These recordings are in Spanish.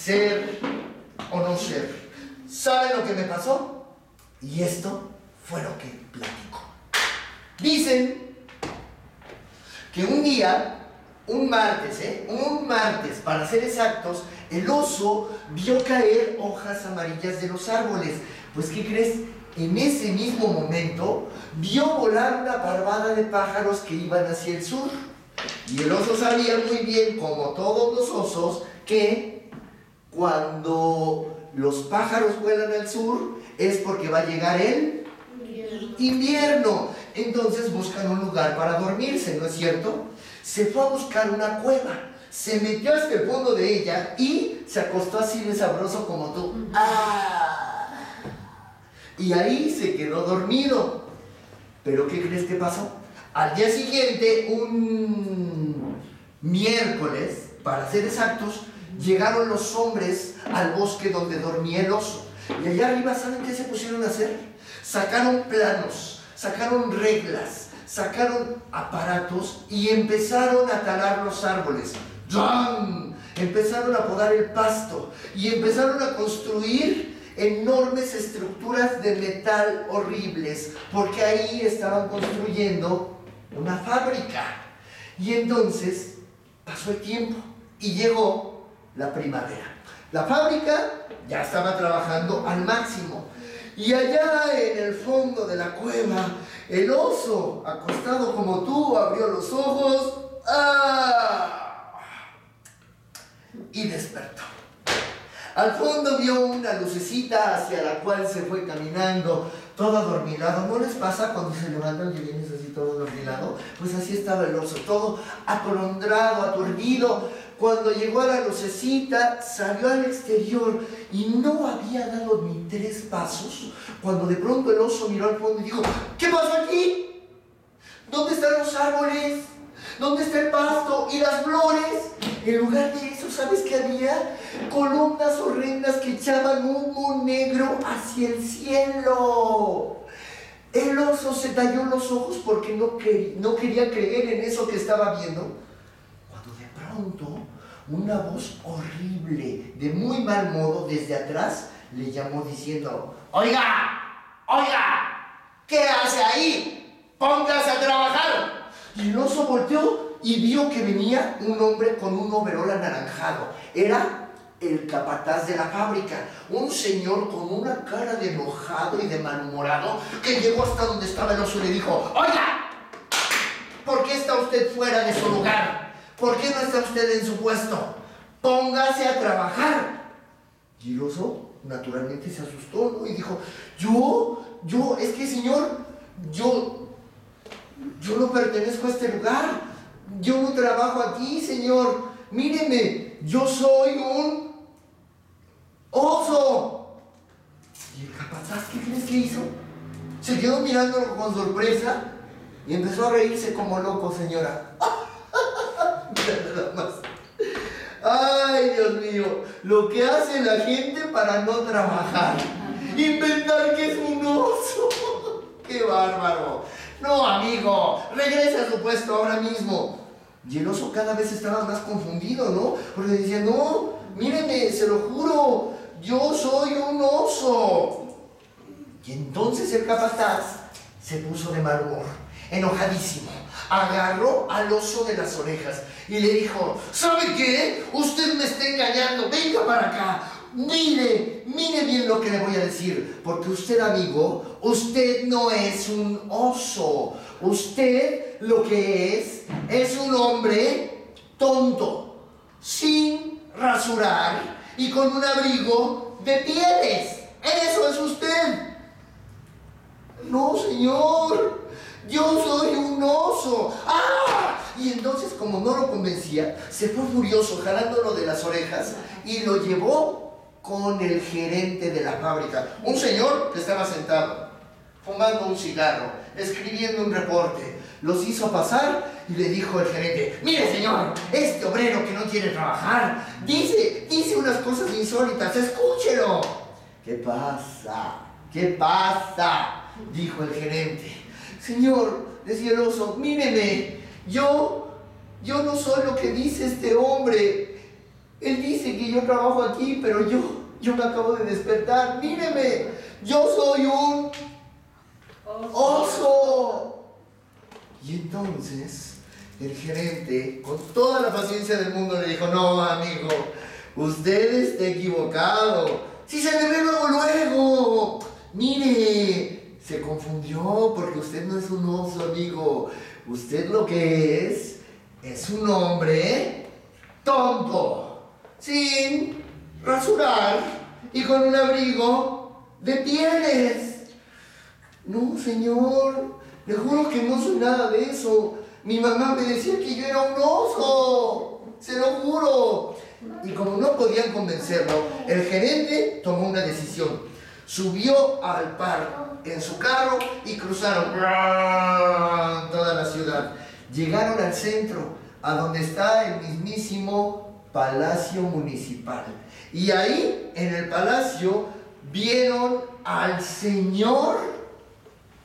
ser o no ser. ¿Saben lo que me pasó? Y esto fue lo que platico. Dicen que un día, un martes, para ser exactos, el oso vio caer hojas amarillas de los árboles. Pues, ¿qué crees? En ese mismo momento, vio volar una parvada de pájaros que iban hacia el sur. Y el oso sabía muy bien, como todos los osos, que cuando los pájaros vuelan al sur es porque va a llegar el invierno. Entonces buscan un lugar para dormirse, ¿no es cierto? Se fue a buscar una cueva, se metió hasta el fondo de ella y se acostó así de sabroso como tú. Y ahí se quedó dormido. ¿Pero qué crees que pasó? Al día siguiente, un miércoles, para ser exactos, llegaron los hombres al bosque donde dormía el oso. Y allá arriba, ¿saben qué se pusieron a hacer? Sacaron planos, sacaron reglas, sacaron aparatos y empezaron a talar los árboles. ¡Jan! Empezaron a podar el pasto y empezaron a construir enormes estructuras de metal horribles, porque ahí estaban construyendo una fábrica. Y entonces pasó el tiempo y llegó la primavera. La fábrica ya estaba trabajando al máximo. Y allá en el fondo de la cueva, el oso, acostado como tú, abrió los ojos y despertó. Al fondo vio una lucecita hacia la cual se fue caminando, todo adormilado. ¿No les pasa cuando se levantan y vienes así todo adormilado? Pues así estaba el oso, todo atolondrado, aturdido. Cuando llegó a la lucecita, salió al exterior y no había dado ni 3 pasos, cuando de pronto el oso miró al fondo y dijo: ¿qué pasó aquí? ¿Dónde están los árboles? ¿Dónde está el pasto y las flores? En lugar de eso, ¿sabes qué había? Columnas horrendas que echaban humo negro hacia el cielo. El oso se talló los ojos porque no quería creer en eso que estaba viendo. Cuando de pronto, una voz horrible, de muy mal modo, desde atrás, le llamó diciendo: ¡Oiga! ¿Qué hace ahí? ¡Póngase a trabajar! Y el oso volteó y vio que venía un hombre con un overol anaranjado. Era el capataz de la fábrica, un señor con una cara de enojado y de malhumorado, que llegó hasta donde estaba el oso y le dijo: ¡Oiga! ¿Por qué está usted fuera de su lugar? ¿Por qué no está usted en su puesto? Póngase a trabajar. Y el oso naturalmente se asustó, ¿no? Y dijo: es que señor, yo no pertenezco a este lugar. Yo no trabajo aquí, señor. Míreme, yo soy un oso. Y el capataz, ¿qué crees que hizo? Se quedó mirándolo con sorpresa y empezó a reírse como loco, señora. Nada más. Ay, Dios mío, lo que hace la gente para no trabajar. Inventar que es un oso. ¡Qué bárbaro! No, amigo, regrese a su puesto ahora mismo. Y el oso cada vez estaba más confundido, ¿no? Porque decía: no, míreme, se lo juro, yo soy un oso. Y entonces el capataz se puso de mal humor, enojadísimo. Agarró al oso de las orejas y le dijo: ¿sabe qué? Usted me está engañando, venga para acá. Mire bien lo que le voy a decir, porque usted, amigo, usted no es un oso. Usted lo que es un hombre tonto, sin rasurar y con un abrigo de pieles. Eso es usted. No, señor, yo soy un oso. ¡Ah! Y entonces, como no lo convencía, se fue furioso, jalándolo de las orejas, y lo llevó con el gerente de la fábrica, un señor que estaba sentado, fumando un cigarro, escribiendo un reporte. Los hizo pasar y le dijo el gerente: mire, señor, este obrero que no quiere trabajar dice unas cosas insólitas, escúchelo. ¿Qué pasa? Dijo el gerente. Señor, decía el oso, míreme, yo no soy lo que dice este hombre. Él dice que yo trabajo aquí, pero yo me acabo de despertar. Míreme, yo soy un oso. Y entonces el gerente, con toda la paciencia del mundo, le dijo, no, amigo, usted está equivocado. Si se le ve luego. Mire, se confundió porque usted no es un oso, amigo. Usted lo que es un hombre tonto, sin rasurar y con un abrigo de pieles. No, señor, le juro que no soy nada de eso. Mi mamá me decía que yo era un oso, se lo juro. Y como no podían convencerlo, el gerente tomó una decisión. Subió al par en su carro y cruzaron toda la ciudad. Llegaron al centro, a donde está el mismísimo Palacio Municipal. Y ahí, en el palacio, vieron al señor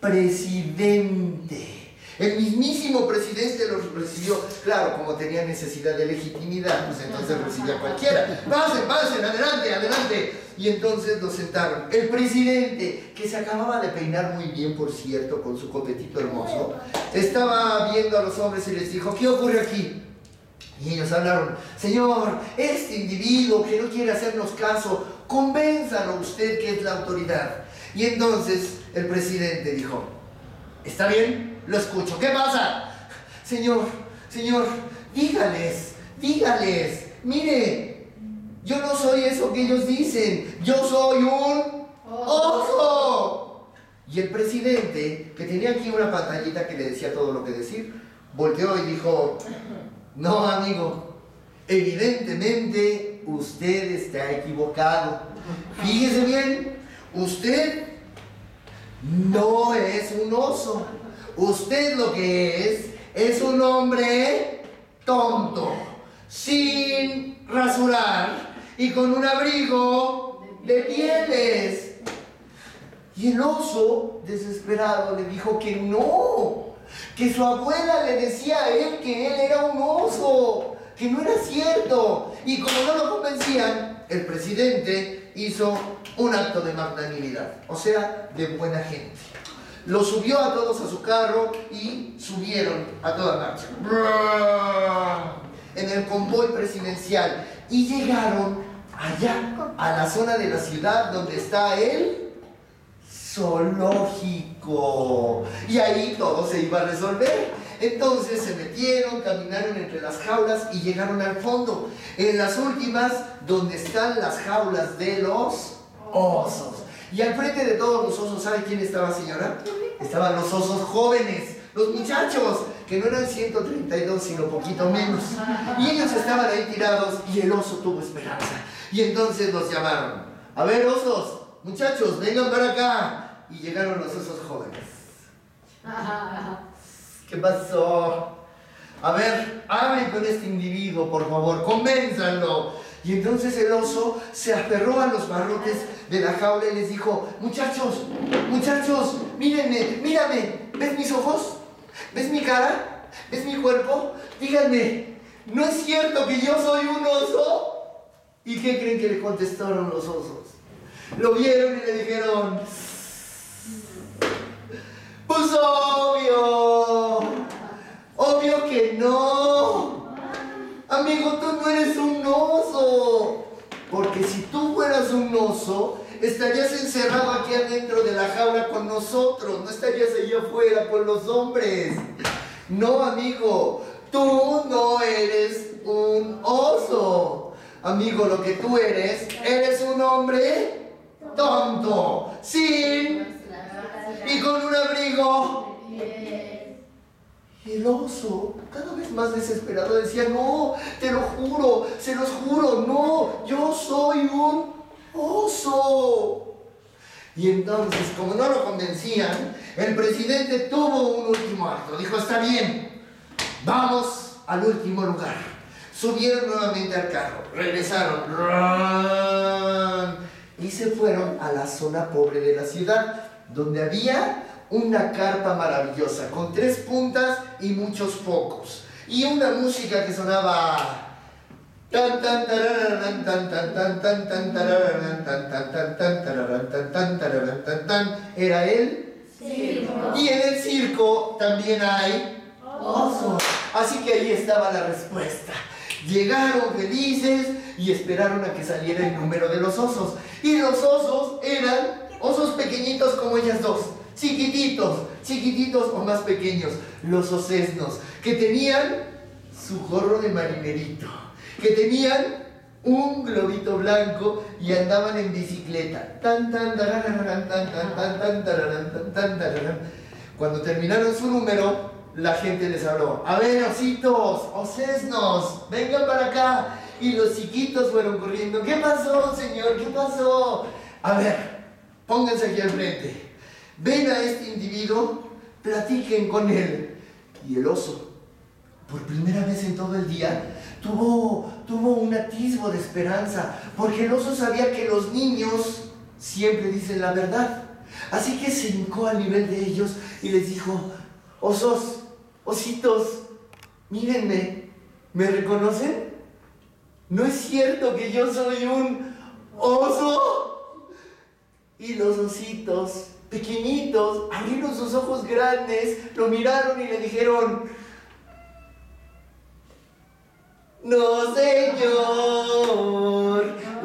presidente. El mismísimo presidente los recibió. Claro, como tenía necesidad de legitimidad, pues entonces recibía a cualquiera. Pasen, adelante. Y entonces lo sentaron. El presidente, que se acababa de peinar muy bien, por cierto, con su copetito hermoso, estaba viendo a los hombres y les dijo, ¿qué ocurre aquí? Y ellos hablaron, señor, este individuo que no quiere hacernos caso, convénzalo usted que es la autoridad. Y entonces el presidente dijo, está bien, lo escucho, ¿qué pasa? Señor, dígales, mire, yo no soy eso que ellos dicen, yo soy un oso. Y el presidente, que tenía aquí una pantallita que le decía todo lo que decir, volteó y dijo, no, amigo, evidentemente usted está equivocado. Fíjese bien, usted no es un oso. Usted lo que es un hombre tonto, sin rasurar y con un abrigo de pieles. Y el oso, desesperado, le dijo que no, que su abuela le decía a él que él era un oso, que no era cierto. Y como no lo convencían, el presidente hizo un acto de magnanimidad, o sea, de buena gente. Lo subió a todos a su carro y subieron a toda marcha en el convoy presidencial y llegaron allá a la zona de la ciudad donde está el zoológico, y ahí todo se iba a resolver. Entonces se metieron, caminaron entre las jaulas y llegaron al fondo, en las últimas, donde están las jaulas de los osos. Y al frente de todos los osos, ¿sabe quién estaba, señora? Estaban los osos jóvenes, los muchachos, que no eran 132, sino poquito menos. Y ellos estaban ahí tirados y el oso tuvo esperanza. Y entonces los llamaron. A ver, osos, muchachos, vengan para acá. Y llegaron los osos jóvenes. ¿Qué pasó? A ver, hablen con este individuo, por favor, convénzanlo. Y entonces el oso se aferró a los barrotes de la jaula y les dijo, muchachos, mírame, ¿ves mis ojos? ¿Ves mi cara? ¿Ves mi cuerpo? Díganme, ¿no es cierto que yo soy un oso? ¿Y qué creen que le contestaron los osos? Lo vieron y le dijeron, pues obvio que no. Amigo, tú no eres un oso. Porque si tú fueras un oso, estarías encerrado aquí adentro de la jaula con nosotros. No estarías allá afuera con los hombres. No, amigo, tú no eres un oso. Amigo, lo que tú eres un hombre tonto, sin y con un abrigo. Y el oso, cada vez más desesperado, decía, no, te lo juro, se los juro, no, yo soy un oso. Y entonces, como no lo convencían, el presidente tuvo un último acto. Dijo, está bien, vamos al último lugar. Subieron nuevamente al carro, regresaron y se fueron a la zona pobre de la ciudad, donde había una carpa maravillosa con 3 puntas y muchos focos y una música que sonaba Tan tan tararán, tan tan tan tan tan tararán, tan tan tan tan tararán, tan tan tararán, tan tan. Era el circo. Y en el circo también hay osos. Así que ahí estaba la respuesta. Llegaron felices y esperaron a que saliera el número de los osos. Y los osos eran osos pequeñitos como ellas dos, chiquititos o más pequeños, los osesnos, que tenían su gorro de marinerito, que tenían un globito blanco y andaban en bicicleta. Tan tan tararán, tan tan tan tan tararán, tan tan tararán. Cuando terminaron su número, la gente les habló: a ver, ositos, osesnos, vengan para acá. Y los chiquitos fueron corriendo. ¿Qué pasó, señor? ¿Qué pasó? A ver, pónganse aquí al frente. Ven a este individuo, platiquen con él. Y el oso, por primera vez en todo el día, tuvo un atisbo de esperanza, porque el oso sabía que los niños siempre dicen la verdad. Así que se hincó al nivel de ellos y les dijo: osos, ositos, mírenme, ¿me reconocen? ¿No es cierto que yo soy un oso? Y los ositos, pequeñitos, abrieron sus ojos grandes, lo miraron y le dijeron: no, señor,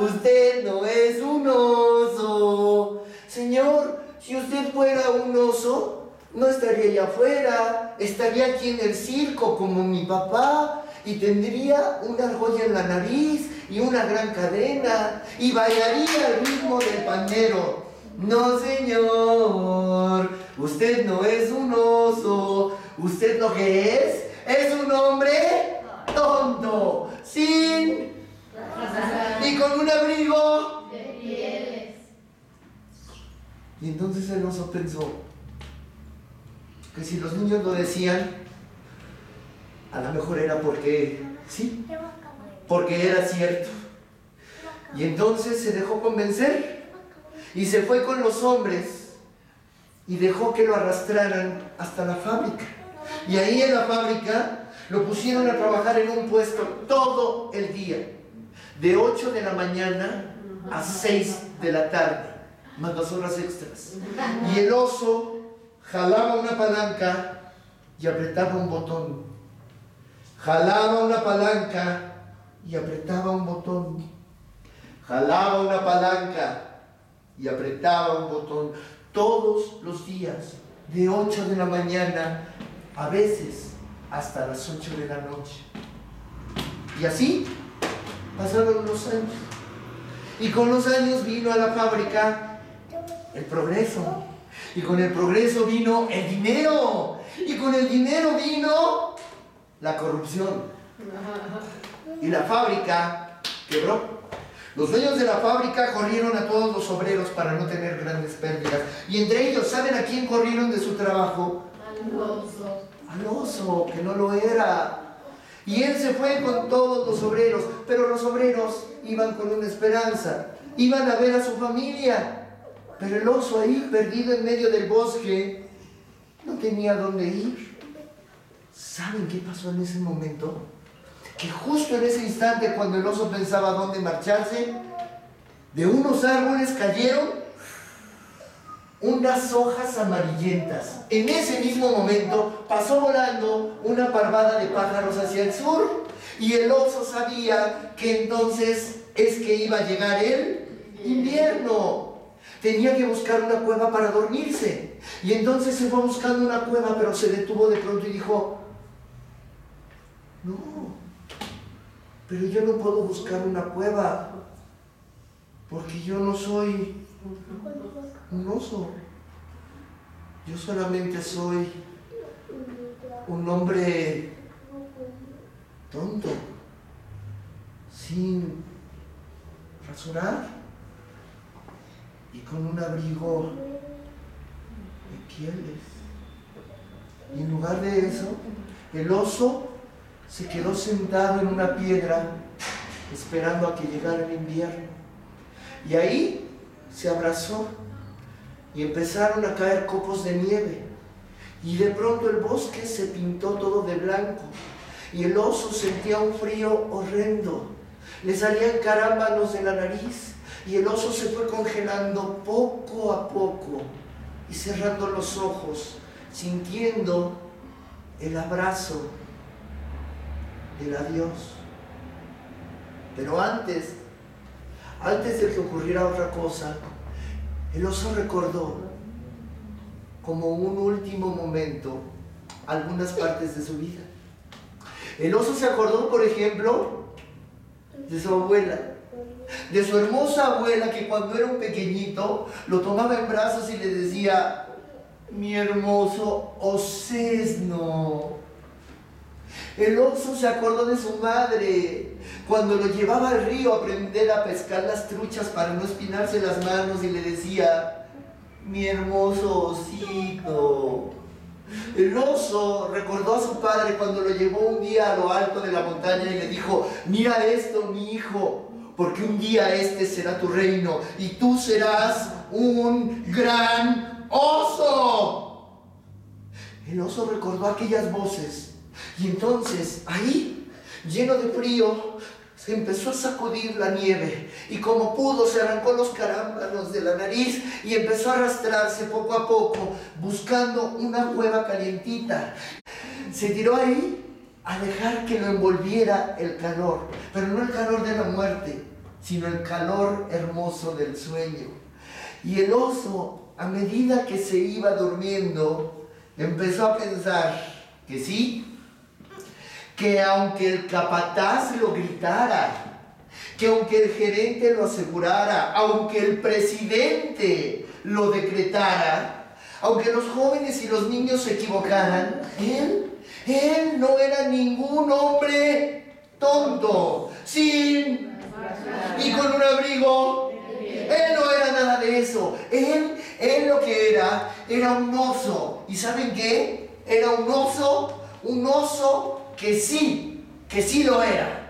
usted no es un oso. Señor, si usted fuera un oso, no estaría allá afuera, estaría aquí en el circo como mi papá, y tendría una argolla en la nariz y una gran cadena, y bailaría al ritmo del pandero. No, señor, usted no es un oso, usted lo que es un hombre tonto, sin y con un abrigo de pieles. Y entonces el oso pensó que si los niños lo decían, a lo mejor era porque sí, porque era cierto. Y entonces se dejó convencer y se fue con los hombres y dejó que lo arrastraran hasta la fábrica. Y ahí en la fábrica lo pusieron a trabajar en un puesto todo el día, de 8 de la mañana a 6 de la tarde, más 2 horas extras. Y el oso jalaba una palanca y apretaba un botón. Jalaba una palanca y apretaba un botón. Jalaba una palanca y apretaba un botón. Todos los días, de 8 de la mañana, a veces hasta las 8 de la noche. Y así pasaron los años. Y con los años vino a la fábrica el progreso. Y con el progreso vino el dinero. Y con el dinero vino la corrupción. Y la fábrica quebró. Los dueños de la fábrica corrieron a todos los obreros para no tener grandes pérdidas. Y entre ellos, ¿saben a quién corrieron de su trabajo? Al oso. Al oso, que no lo era. Y él se fue con todos los obreros, pero los obreros iban con una esperanza. Iban a ver a su familia. Pero el oso ahí, perdido en medio del bosque, no tenía dónde ir. ¿Saben qué pasó en ese momento? Que justo en ese instante, cuando el oso pensaba dónde marcharse, de unos árboles cayeron unas hojas amarillentas. En ese mismo momento pasó volando una parvada de pájaros hacia el sur, y el oso sabía que entonces es que iba a llegar el invierno. Tenía que buscar una cueva para dormirse. Y entonces se fue buscando una cueva, pero se detuvo de pronto y dijo: no, pero yo no puedo buscar una cueva, porque yo no soy un oso. Yo solamente soy un hombre tonto, sin rasurar y con un abrigo de pieles. Y en lugar de eso, el oso se quedó sentado en una piedra esperando a que llegara el invierno. Y ahí se abrazó y empezaron a caer copos de nieve. Y de pronto el bosque se pintó todo de blanco y el oso sentía un frío horrendo. Le salían carámbanos de la nariz y el oso se fue congelando poco a poco y cerrando los ojos, sintiendo el abrazo del adiós. Pero antes de que ocurriera otra cosa, el oso recordó como un último momento algunas partes de su vida. El oso se acordó, por ejemplo, de su abuela, de su hermosa abuela, que cuando era un pequeñito lo tomaba en brazos y le decía: mi hermoso osesno. El oso se acordó de su madre cuando lo llevaba al río a aprender a pescar las truchas para no espinarse las manos y le decía: mi hermoso osito. El oso recordó a su padre cuando lo llevó un día a lo alto de la montaña y le dijo: mira esto, mi hijo, porque un día este será tu reino y tú serás un gran oso. El oso recordó aquellas voces y entonces ahí, lleno de frío, se empezó a sacudir la nieve y como pudo se arrancó los carámbanos de la nariz y empezó a arrastrarse poco a poco buscando una cueva calientita. Se tiró ahí a dejar que lo envolviera el calor, pero no el calor de la muerte, sino el calor hermoso del sueño. Y el oso, a medida que se iba durmiendo, empezó a pensar que sí, que aunque el capataz lo gritara, que aunque el gerente lo asegurara, aunque el presidente lo decretara, aunque los jóvenes y los niños se equivocaran, él no era ningún hombre tonto, sin y con un abrigo. Él no era nada de eso. Él lo que era un oso. ¿Y saben qué? Era un oso que sí lo era.